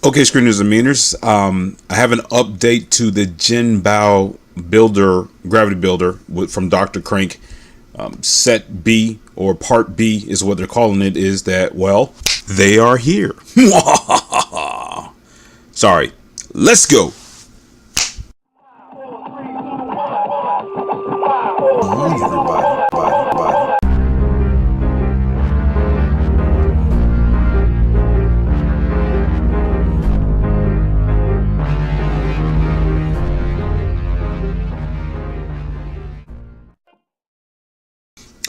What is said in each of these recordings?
Okay, screeners and meaners. I have an update to the Jinbao builder, gravity builder from Dr. Crank. Set B, or Part B is what they're calling it, is that, well, they are here. Sorry. Let's go. On everybody.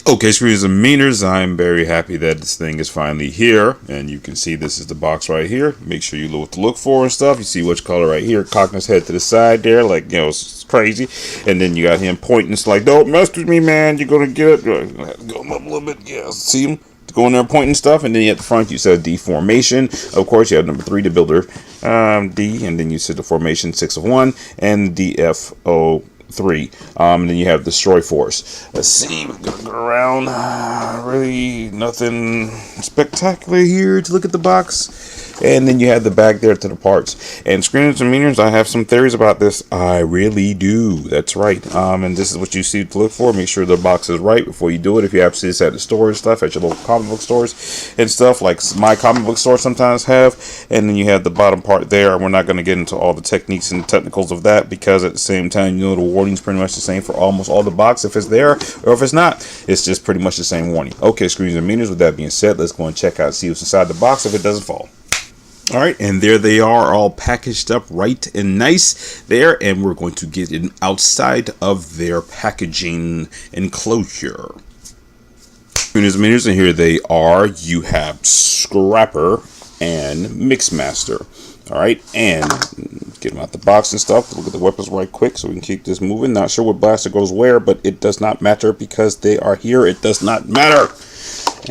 Okay, screens and meaners, I'm very happy that this thing is finally here, and you can see this is the box right here. Make sure you know what to look for and stuff. You see which color right here, cocking his head to the side there, like, you know, it's crazy. And then you got him pointing, it's like, don't mess with me, man, you're gonna get it. Go up a little bit, yeah, see him going there pointing stuff. And then at the front you said deformation. Of course, you have number 3, the builder, D, and then you said the formation 6 of 1, and DFO 3. And then you have destroy force. Let's see, we're gonna go around. Really nothing spectacular here to look at the box. And then you have the back there to the parts. And screeners and meaners, I have some theories about this. I really do. That's right. And this is what you see to look for. Make sure the box is right before you do it. If you have to see this at the store and stuff, at your local comic book stores and stuff, like my comic book store sometimes have. And then you have the bottom part there. We're not going to get into all the techniques and technicals of that, because at the same time, you know, the warning's pretty much the same for almost all the box, if it's there or if it's not. It's just pretty much the same warning. Okay, screeners and meaners, with that being said, let's go and check out, see what's inside the box if it doesn't fall. All right, and there they are, all packaged up right and nice there, and we're going to get it outside of their packaging enclosure. And here they are. You have Scrapper and Mixmaster. All right, and get them out the box and stuff. Look at the weapons right quick so we can keep this moving. Not sure what blaster goes where, but it does not matter because they are here. It does not matter.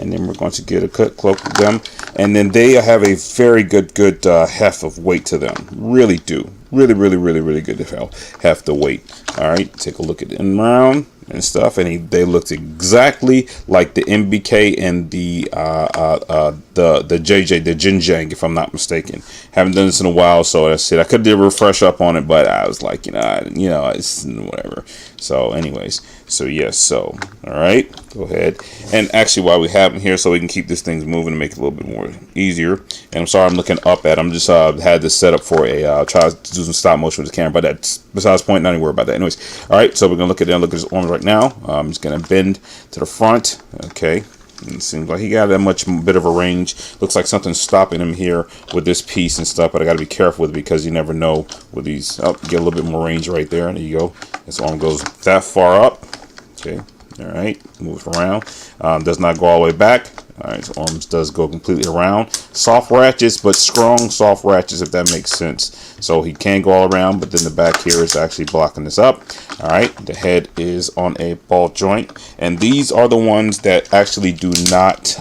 And then we're going to get a cut cloak with them, and then they have a very good heft of weight to them. Really do, really good heft of weight. All right, take a look at them around and stuff, and they looked exactly like the MBK and the JJ, the Jinjang, if I'm not mistaken. Haven't done this in a while, so that's it. I could do a refresh up on it, but I was like, it's whatever. So anyways, so yes, so all right, go ahead. And actually, while we have them here, so we can keep this thing moving and make it a little bit more easier. And I'm sorry, I'm looking up at. I'm just had this set up for a try to do some stop motion with the camera, but that's besides the point. Not even worry about that. Anyways, all right. So we're gonna look at his arms right now. I'm just gonna bend to the front. Okay. It seems like he got that much bit of a range. Looks like something's stopping him here with this piece and stuff, but I got to be careful with it because you never know with these. Oh, get a little bit more range right there. There you go. His arm goes that far up. Okay. All right. Move it around. Does not go all the way back. All right. His arms does go completely around. Soft ratchets, but strong soft ratchets, if that makes sense. So he can go all around, but then the back here is actually blocking this up. All right. The head is on a ball joint, and these are the ones that actually do not.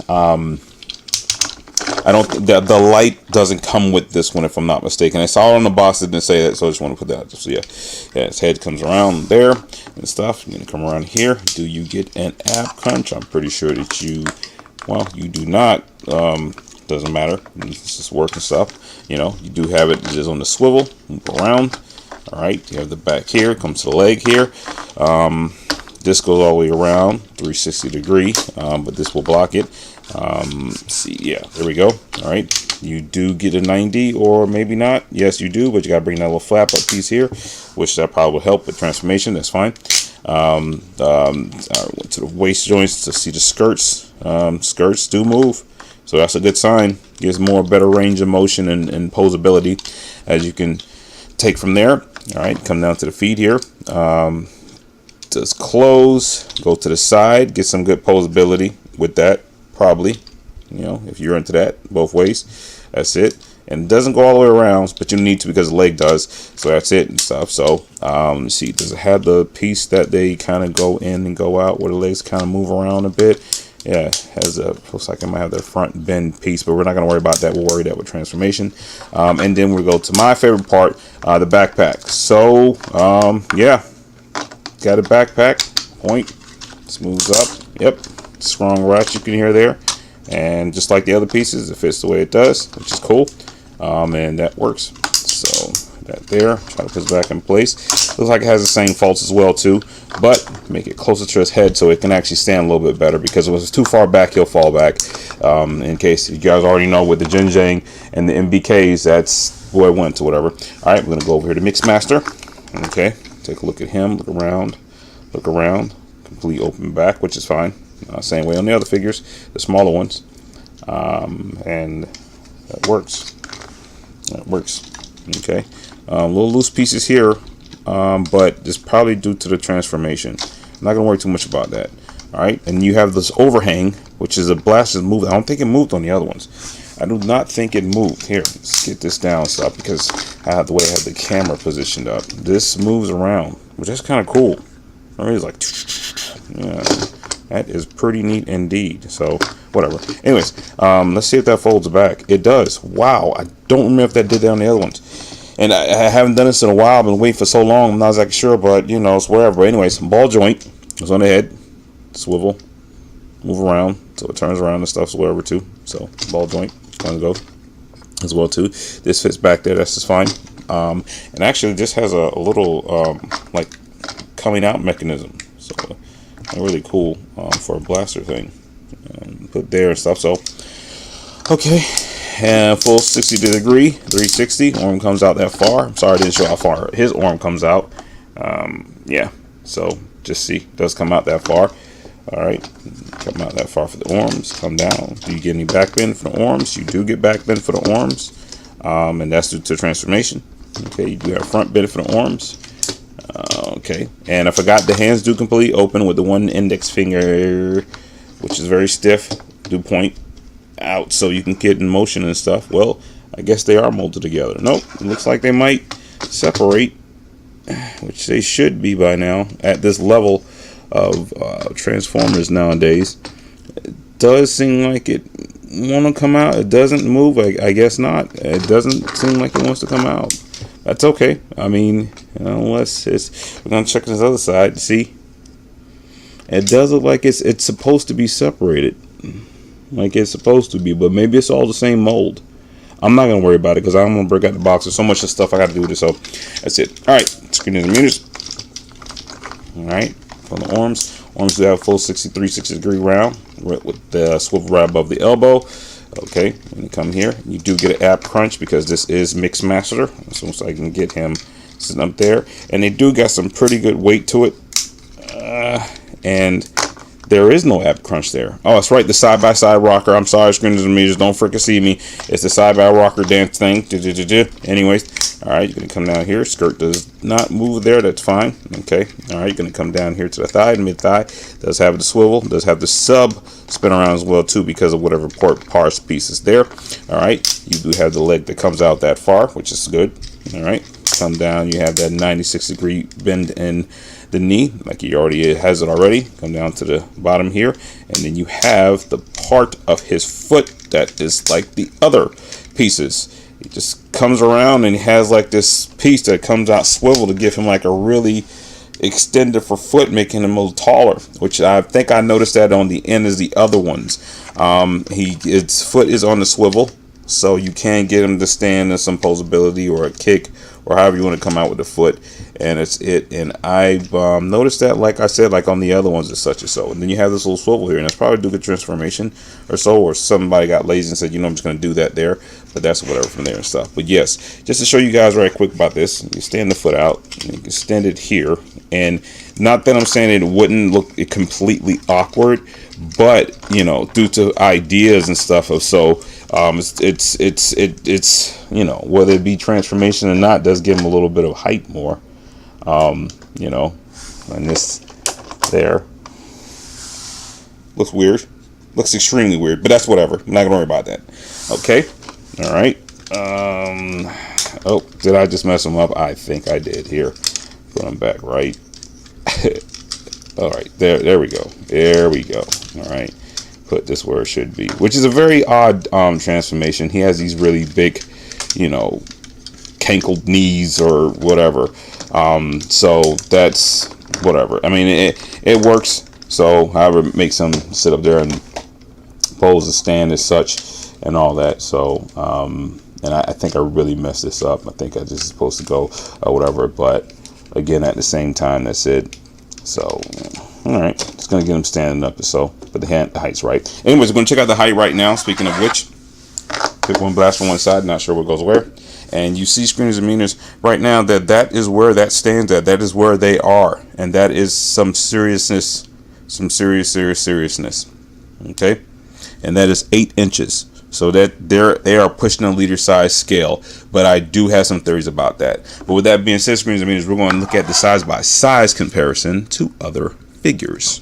I don't think that the light doesn't come with this one, if I'm not mistaken. I saw it on the box, it didn't say that, so I just want to put that out. So yeah, his head comes around there and stuff. You're gonna come around here. Do you get an ab crunch? I'm pretty sure that you. Well, you do not. Doesn't matter. It's just working stuff. You know, you do have it just on the swivel. Move around. All right. You have the back here. Comes to the leg here. This goes all the way around 360 degree, but this will block it. See, yeah, there we go. All right. You do get a 90, or maybe not. Yes, you do, but you got to bring that little flap up piece here, which that probably will help with transformation. That's fine. I went to the waist joints to see the skirts. Skirts do move, so that's a good sign. Gives more better range of motion and posability, as you can take from there. All right, come down to the feet here. Does close, go to the side, get some good posability with that, probably, if you're into that, both ways. That's it. And it doesn't go all the way around, but you need to because the leg does. So that's it and stuff. So let's see, does it have the piece that they kind of go in and go out, where the legs kind of move around a bit? Yeah, has a, looks like it might have the front bend piece, but we're not going to worry about that. We'll worry that with transformation. And then we'll go to my favorite part, the backpack. So yeah, got a backpack, point, smooths up. Yep, strong ratchet you can hear there. And just like the other pieces, it fits the way it does, which is cool. and that works. So that there, try to put it back in place. Looks like it has the same faults as well too, but make it closer to his head so it can actually stand a little bit better, because if it's too far back, he'll fall back. In case you guys already know, with the Jinjang and the MBKs, that's where it went to whatever. All right, we're gonna go over here to Mixmaster. Okay, take a look at him, look around, complete open back, which is fine. Same way on the other figures, the smaller ones, and that works. Okay, little loose pieces here, but it's probably due to the transformation. I'm not gonna worry too much about that. All right, and you have this overhang, which is a blast that's moved. I don't think it moved on the other ones. I do not think it moved. Here, let's get this down stuff, because I have the way I have the camera positioned up. This moves around, which is kind of cool. I mean, it's like, yeah, that is pretty neat indeed. So whatever. Anyways, let's see if that folds back. It does. Wow, I don't remember if that did that on the other ones. And I haven't done this in a while. I've been waiting for so long. I'm not exactly sure, but you know, it's whatever. But anyways, ball joint is on the head. Swivel, move around so it turns around and stuff's whatever too. So ball joint gonna go as well too. This fits back there. That's just fine. And actually, this has a little like coming out mechanism. So really cool for a blaster thing. Put there and stuff. So okay. And full 60-degree, 360. Arm comes out that far. I'm sorry I didn't show how far his arm comes out. Yeah, so just see, it does come out that far. All right, come out that far for the arms. Come down. Do you get any back bend for the arms? You do get back bend for the arms, and that's due to transformation. Okay, you do have front bend for the arms. Okay, and I forgot the hands do completely open with the one index finger, which is very stiff. Do point out so you can get in motion and stuff. Well, I guess they are molded together. Nope, it looks like they might separate, which they should be by now at this level of transformers nowadays. It does seem like it want to come out. It doesn't move. I guess not. It doesn't seem like it wants to come out. That's okay. I mean, you know, unless it's, we're gonna check this other side. See, it does look like it's supposed to be separated, like it's supposed to be, but maybe it's all the same mold. I'm not gonna worry about it because I'm gonna break out the box. There's so much of stuff I got to do with it. So that's it. All right, screen and meters. All right, from the arms. Arms do have full 60-degree round with the swivel right above the elbow. Okay, when you come here, you do get an ab crunch because this is Mixmaster. So I can get him sitting up there, and they do got some pretty good weight to it. And there is no ab crunch there. Oh, that's right, the side-by-side rocker. I'm sorry, screens and meters, don't freaking see me. It's the side-by-rocker dance thing. Anyways, all right, you're gonna come down here. Skirt does not move there. That's fine. Okay, all right, you're gonna come down here to the thigh, mid thigh. Does have the swivel. Does have the sub spin around as well too because of whatever parts piece is there. All right, you do have the leg that comes out that far, which is good. All right, come down. You have that 96-degree bend in the knee, like he already has it already. Come down to the bottom here, and then you have the part of his foot that is like the other pieces. He just comes around and he has like this piece that comes out swivel to give him like a really extended for foot, making him a little taller, which I think I noticed that on the end as the other ones. Its foot is on the swivel, so you can get him to stand in some posability or a kick or however you want to come out with the foot, and it's it. And I noticed that, like I said, like on the other ones, it's such and so. And then you have this little swivel here, and that's probably due to transformation or so, or somebody got lazy and said, you know, I'm just going to do that there, but that's whatever from there and stuff. But yes, just to show you guys right quick about this, you stand the foot out, and you can extend it here, and not that I'm saying it wouldn't look completely awkward, but you know, due to ideas and stuff of so. It's you know, whether it be transformation or not, does give him a little bit of height more, you know, and this there looks weird, looks extremely weird, but that's whatever. I'm not gonna worry about that. Okay, all right. Oh, did I just mess him up? I think I did. Here, put him back right. All right, there we go. There we go. All right. Put this where it should be, which is a very odd transformation. He has these really big, you know, cankled knees or whatever. So that's whatever. I mean, it works. So however it makes him sit up there and pose and stand as such and all that. So And I think I really messed this up. I think I just supposed to go whatever, but again, at the same time, that's it. So, all right, just gonna get him standing up, so, but the height's right. Anyways, we're gonna check out the height right now. Speaking of which, pick one blast from one side, not sure what goes where. And you see screeners and meters right now that is where that stands at. That is where they are, and that is some seriousness, some serious seriousness. Okay, and that is 8 inches. So that they are pushing a liter size scale, but I do have some theories about that. But with that being said, screens and meters, we're going to look at the size by size comparison to other figures.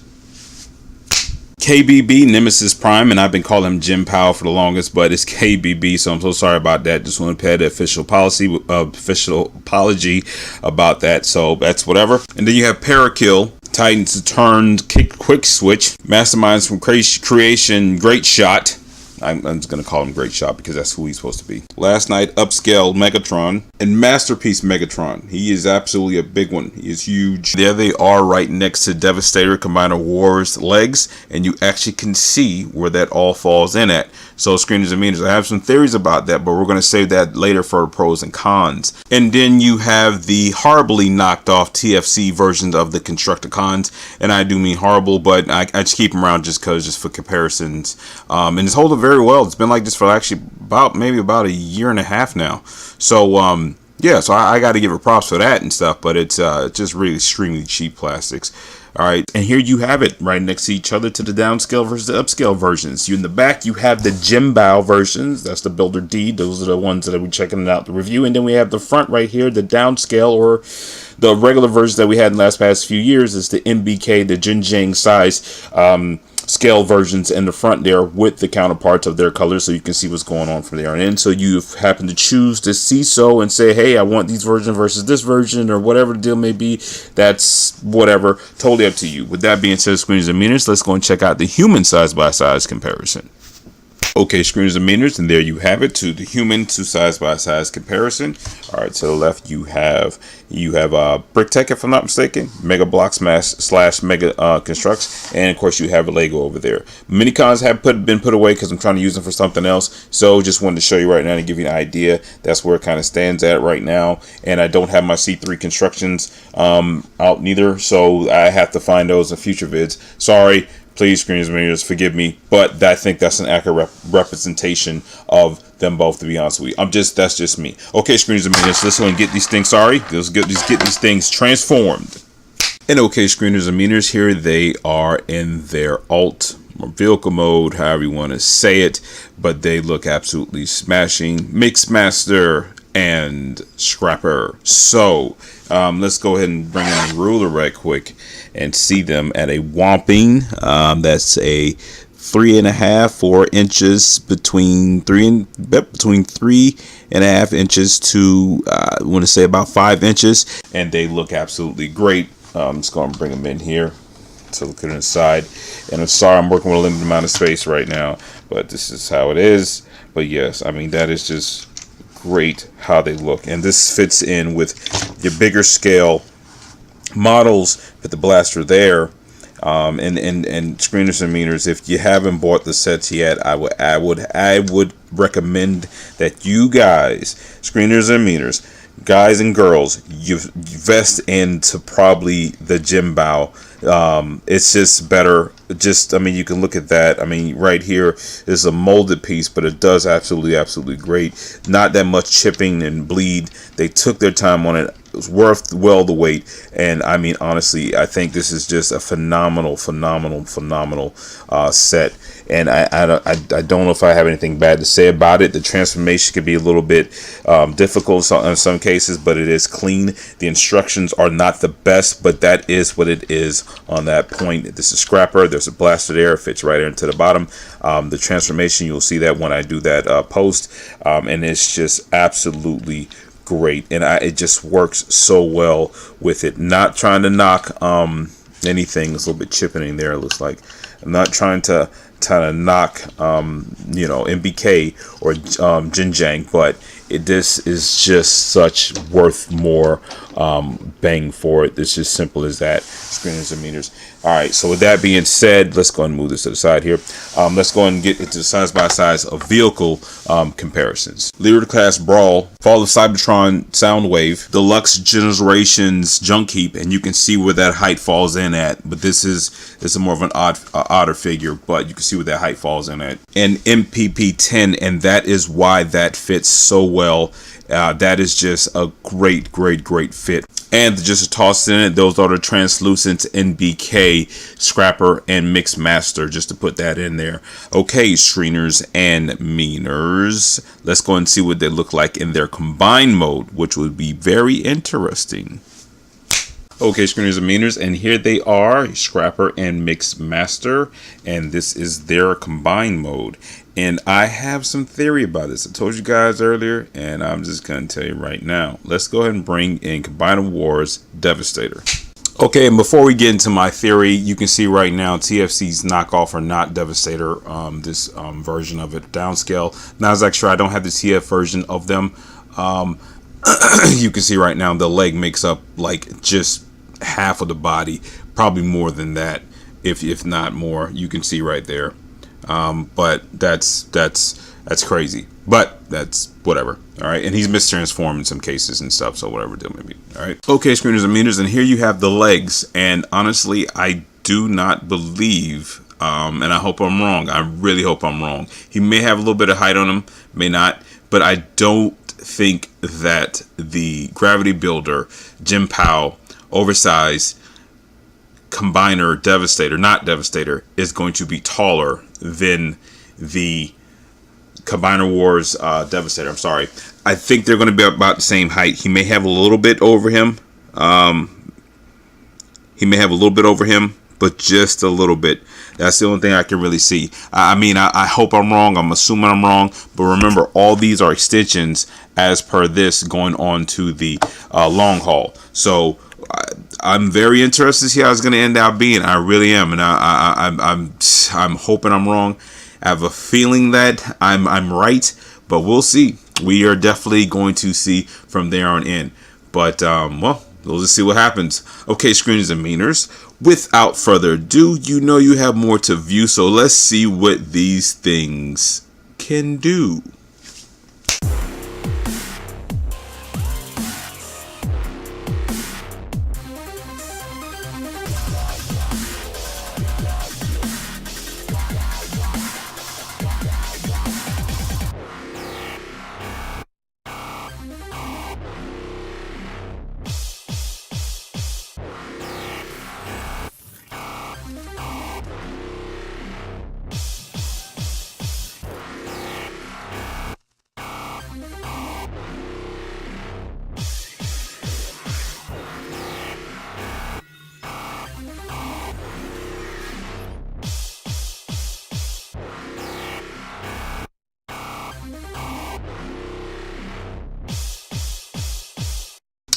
KBB Nemesis Prime, and I've been calling him Jinbao for the longest, but it's KBB, so I'm so sorry about that. Just want to pay the official apology about that. So that's whatever. And then you have Parakill, Titans Turned Quick Switch, Masterminds from Creation, Great Shot. I'm just going to call him Great Shot because that's who he's supposed to be. Last Night Upscale Megatron and Masterpiece Megatron. He is absolutely a big one. He is huge. There they are right next to Devastator Combiner War's legs, and you actually can see where that all falls in at. So screeners and meters, I have some theories about that, but we're going to save that later for the pros and cons. And then you have the horribly knocked off TFC versions of the Constructicons, and I do mean horrible, but I just keep them around just for comparisons. And it's holding very well. It's been like this for actually maybe about a year and a half now. So yeah, so I got to give it props for that and stuff, but it's just really extremely cheap plastics. All right, and here you have it right next to each other to the downscale versus the upscale versions. You in the back, you have the Jinbao versions. That's the Builder D. Those are the ones that we're checking out the review. And then we have the front right here, the downscale or the regular versions that we had in the past few years is the MBK, the Jinjang size scale versions in the front there with the counterparts of their colors, so you can see what's going on from there. And then so you happen to choose to CiiC and say, hey, I want these versions versus this version or whatever the deal may be. That's whatever, totally up to you. With that being said, screens and meters, let's go and check out the human size by size comparison. Okay, screens and meters, and there you have it, to the human to size by size comparison. All right, to the left you have Brick Tech, if I'm not mistaken, Mega Block Smash / Mega Constructs, and of course you have a Lego over there. Minicons have been put away because I'm trying to use them for something else, so just wanted to show you right now to give you an idea. That's where it kind of stands at right now, and I don't have my C3 constructions out neither, so I have to find those in future vids. Sorry. Please, screens and meters, forgive me, but I think that's an accurate representation of them both, to be honest with you. That's just me. Okay, screens and meters, let's go and get these things, let's get these things transformed. And okay, screeners and meters, here they are in their alt or vehicle mode, however you want to say it, but they look absolutely smashing. Mixmaster and Scrapper. So let's go ahead and bring in the ruler right quick and see them at a whopping that's a 3.5-4 inches between 3.5 inches to I want to say about 5 inches, and they look absolutely great. I'm just going to bring them in here to look at it inside, and I'm sorry I'm working with a limited amount of space right now, but this is how it is. But yes, I mean, that is just great how they look, and this fits in with your bigger scale models with the blaster there, and screeners and meters. If you haven't bought the sets yet, I would recommend that you guys, screeners and meters, guys and girls, you vest into probably the Jinbao. It's just better. I mean, you can look at that. I mean, right here is a molded piece, but it does absolutely great. Not that much chipping and bleed. They took their time on it. It was worth the wait. And I mean, honestly, I think this is just a phenomenal set. And I don't know if I have anything bad to say about it. The transformation could be a little bit difficult in some cases, but it is clean. The instructions are not the best, but that is what it is on that point. This is Scrapper. There's a blaster there. It fits right into the bottom. The transformation, you'll see that when I do that post. And it's just absolutely great. And it just works so well with it. Not trying to knock anything. There's a little bit chipping in there, it looks like. I'm not trying to knock MBK or Jinjang, but this is just such worth more bang for it. It's just simple as that. Screeners and meters. All right, so with that being said, let's go ahead and move this to the side here. Let's go ahead and get into the size by size of vehicle comparisons. Leader class Brawl, Fall of Cybertron Soundwave, Deluxe Generations Junk Heap, and you can see where that height falls in at. But this is more of an odder figure, but you can see where that height falls in at. And MPP 10, and that is why that fits so well. That is just a great fit. And just a toss in it, those are the translucent NBK Scrapper and Mix Master, just to put that in there. Okay, screeners and meaners, let's go and see what they look like in their combined mode, which would be very interesting. Okay, screeners and meaners, and here they are, Scrapper and Mix Master, and this is their combined mode. And I have some theory about this. I told you guys earlier, and I'm just going to tell you right now. Let's go ahead and bring in Combined Wars Devastator. Okay, and before we get into my theory, you can see right now TFC's knockoff or not Devastator, this version of it, downscale. Now, it's actually, I don't have the TF version of them. You can see right now the leg makes up like just half of the body, probably more than that, if not more. You can see right there. But that's crazy, but that's whatever. All right, and he's mistransformed in some cases and stuff, so whatever deal maybe. All right, okay, screeners and meters, and here you have the legs, and honestly I do not believe, and I hope I'm wrong, I really hope I'm wrong, he may have a little bit of height on him, may not, but I don't think that the Gravity Builder Jinbao oversized Combiner Devastator, not Devastator, is going to be taller than the Combiner Wars Devastator. I'm sorry. I think they're going to be about the same height. He may have a little bit over him. But just a little bit. That's the only thing I can really see. I mean, I hope I'm wrong. I'm assuming I'm wrong. But remember, all these are extensions as per this going on to the long haul. So I'm very interested to see how it's going to end up being. I really am, and I'm hoping I'm wrong. I have a feeling that I'm right, but we'll see. We are definitely going to see from there on in. But well, we'll just see what happens. Okay, screeners and meaners. Without further ado, you know you have more to view, so let's see what these things can do.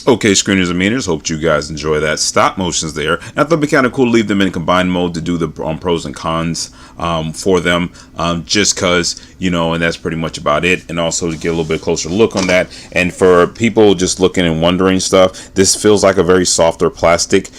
Okay, screeners and meaners, hope you guys enjoy that. Stop motions there. And I thought it'd be kind of cool to leave them in combined mode to do the pros and cons for them, just because, you know, and that's pretty much about it. And also to get a little bit closer look on that. And for people just looking and wondering stuff, this feels like a very softer plastic.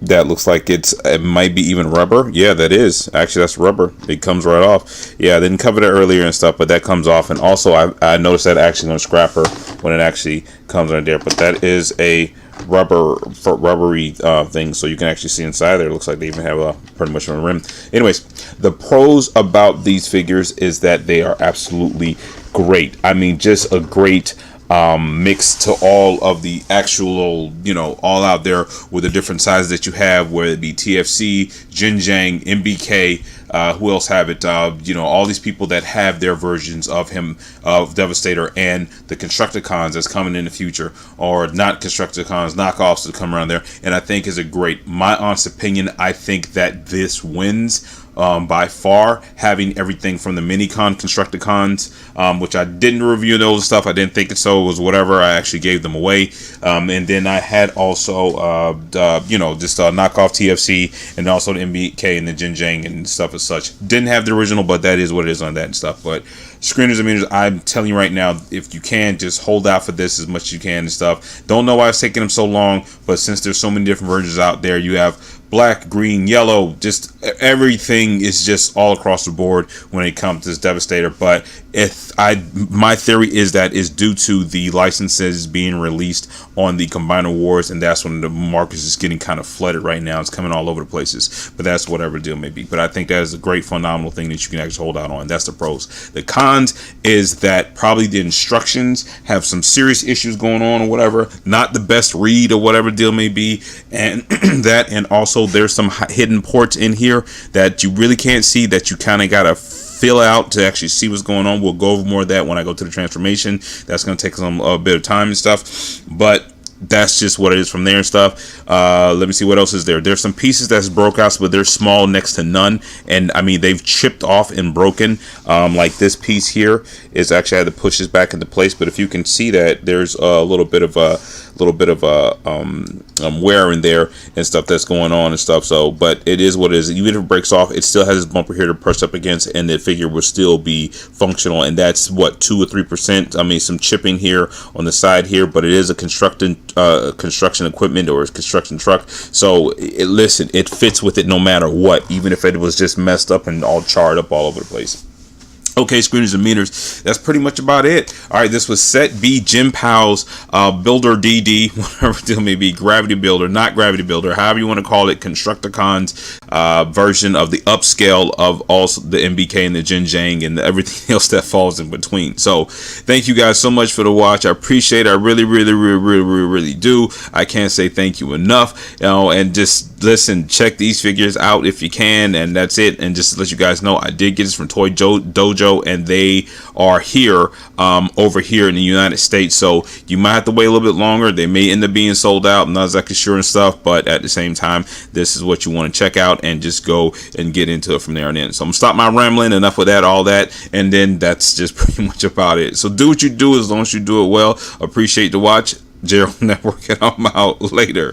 That looks like it might be even rubber. Yeah, that is. Actually, that's rubber. It comes right off. Yeah, I didn't cover that earlier and stuff, but that comes off. And also, I noticed that actually on Scrapper when it actually comes on there. But that is a rubbery thing, so you can actually see inside there. It looks like they even have a pretty much on the rim. Anyways, the pros about these figures is that they are absolutely great. I mean, just a great mix to all of the actual, you know, all out there with the different sizes that you have, whether it be TFC, Jinjang, MBK, who else have it, you know, all these people that have their versions of him, of Devastator, and the Constructicons that's coming in the future, or not Constructicons, knockoffs that come around there. And I think is a great, my honest opinion, I think that this wins by far, having everything from the Minicon Constructicons, which I didn't review those stuff. I didn't think it, so it was whatever. I actually gave them away. And then I had also, you know, just knockoff TFC, and also the MBK and the Jinjang and stuff as such. Didn't have the original, but that is what it is on that and stuff. But screeners and meters, I'm telling you right now, if you can, just hold out for this as much as you can and stuff. Don't know why it's taking them so long, but since there's so many different versions out there, you have black, green, yellow, just everything is just all across the board when it comes to this Devastator. But my theory is that is due to the licenses being released on the Combiner Wars, and that's when the market is getting kind of flooded right now. It's coming all over the places, but that's whatever the deal may be. But I think that is a great, phenomenal thing that you can actually hold out on. That's the pros. The cons is that probably the instructions have some serious issues going on or whatever, not the best read or whatever the deal may be, and that, and also there's some hidden ports in here that you really can't see, that you kind of gotta fill out to actually see what's going on. We'll go over more of that when I go to the transformation. That's going to take some a bit of time and stuff, but that's just what it is from there and stuff. Let me see what else is there. There's some pieces that's broke out, but they're small, next to none, and I mean they've chipped off and broken. Like this piece here is actually, I had to push this back into place, but if you can see that there's a little bit of wear in there and stuff that's going on and stuff. So, but it is what it is. Even if it breaks off, it still has this bumper here to press up against, and the figure will still be functional. And that's what, 2 or 3%. I mean, some chipping here on the side here, but it is a construction equipment or a construction truck. So listen, it fits with it no matter what, even if it was just messed up and all charred up all over the place. Okay, screeners and meters, that's pretty much about it. All right, this was Set B Jinbao's Builder DD, whatever it may be, Gravity Builder, not Gravity Builder, however you want to call it, Constructicon's version of the upscale of also the MBK and the Jinjang and everything else that falls in between. So thank you guys so much for the watch. I appreciate it. I really do. I can't say thank you enough. You know, and just listen, check these figures out if you can, and that's it. And just to let you guys know, I did get this from Toy Dojo, and they are here over here in the United States, so you might have to wait a little bit longer. They may end up being sold out. I'm not exactly sure and stuff, but at the same time, this is what you want to check out and just go and get into it from there on in. So I'm gonna stop my rambling, enough with that, all that, and then that's just pretty much about it. So do what you do, as long as you do it well. Appreciate the watch. Gerald Network, and I'm out later.